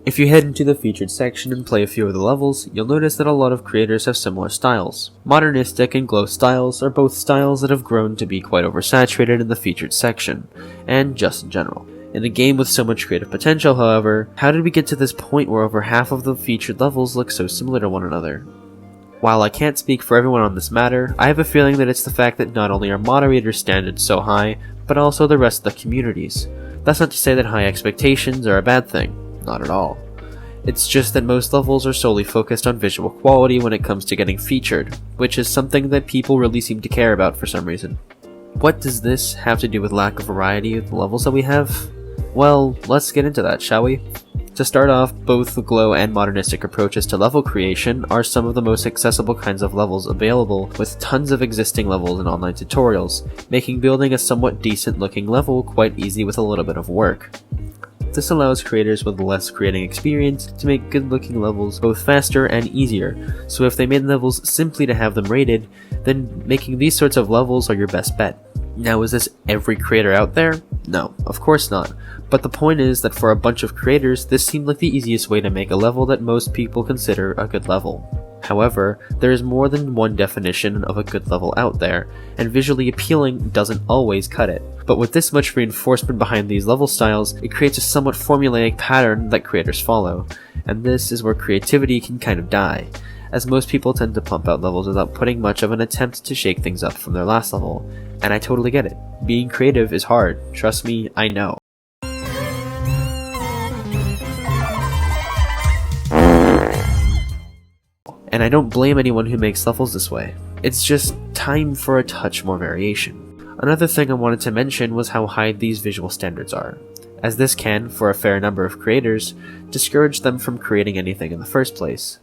If you head into the featured section and play a few of the levels, you'll notice that a lot of creators have similar styles. Modernistic and glow styles are both styles that have grown to be quite oversaturated in the featured section, and just in general. In a game with so much creative potential, however, how did we get to this point where over half of the featured levels look so similar to one another? While I can't speak for everyone on this matter, I have a feeling that it's the fact that not only are moderators' standards so high, but also the rest of the communities. That's not to say that high expectations are a bad thing. Not at all. It's just that most levels are solely focused on visual quality when it comes to getting featured, which is something that people really seem to care about for some reason. What does this have to do with lack of variety of the levels that we have? Well, let's get into that, shall we? To start off, both the glow and modernistic approaches to level creation are some of the most accessible kinds of levels available, with tons of existing levels and online tutorials, making building a somewhat decent looking level quite easy with a little bit of work. This allows creators with less creating experience to make good looking levels both faster and easier, so if they made levels simply to have them rated, then making these sorts of levels are your best bet. Now, is this every creator out there? No, of course not, but the point is that for a bunch of creators, this seemed like the easiest way to make a level that most people consider a good level. However, there is more than one definition of a good level out there, and visually appealing doesn't always cut it. But with this much reinforcement behind these level styles, it creates a somewhat formulaic pattern that creators follow, and this is where creativity can kind of die, as most people tend to pump out levels without putting much of an attempt to shake things up from their last level, and I totally get it. Being creative is hard, trust me, I know. And I don't blame anyone who makes levels this way. It's just time for a touch more variation. Another thing I wanted to mention was how high these visual standards are, as this can, for a fair number of creators, discourage them from creating anything in the first place.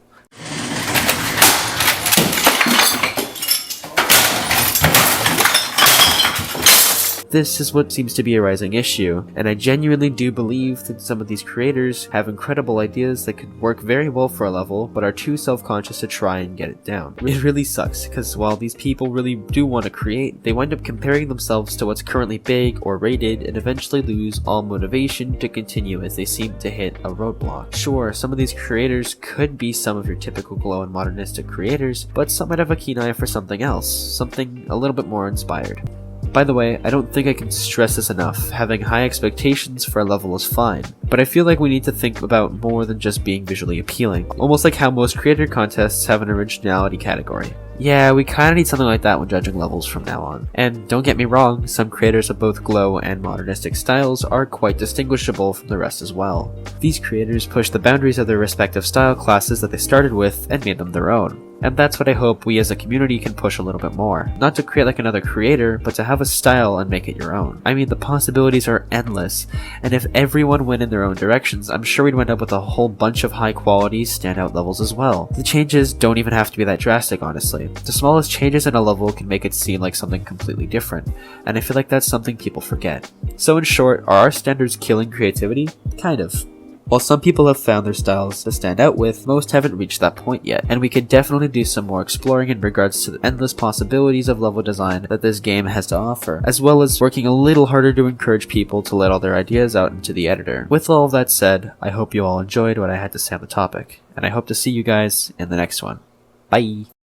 This is what seems to be a rising issue, and I genuinely do believe that some of these creators have incredible ideas that could work very well for a level, but are too self-conscious to try and get it down. It really sucks, because while these people really do want to create, they wind up comparing themselves to what's currently big or rated and eventually lose all motivation to continue as they seem to hit a roadblock. Sure, some of these creators could be some of your typical glow and modernistic creators, but some might have a keen eye for something else, something a little bit more inspired. By the way, I don't think I can stress this enough, having high expectations for a level is fine, but I feel like we need to think about more than just being visually appealing, almost like how most creator contests have an originality category. Yeah, we kinda need something like that when judging levels from now on. And don't get me wrong, some creators of both glow and modernistic styles are quite distinguishable from the rest as well. These creators push the boundaries of their respective style classes that they started with and made them their own. And that's what I hope we as a community can push a little bit more. Not to create like another creator, but to have a style and make it your own. I mean, the possibilities are endless, and if everyone went in their own directions, I'm sure we'd end up with a whole bunch of high quality standout levels as well. The changes don't even have to be that drastic, honestly. The smallest changes in a level can make it seem like something completely different, and I feel like that's something people forget. So in short, are our standards killing creativity? Kind of. While some people have found their styles to stand out with, most haven't reached that point yet, and we could definitely do some more exploring in regards to the endless possibilities of level design that this game has to offer, as well as working a little harder to encourage people to let all their ideas out into the editor. With all of that said, I hope you all enjoyed what I had to say on the topic, and I hope to see you guys in the next one. Bye!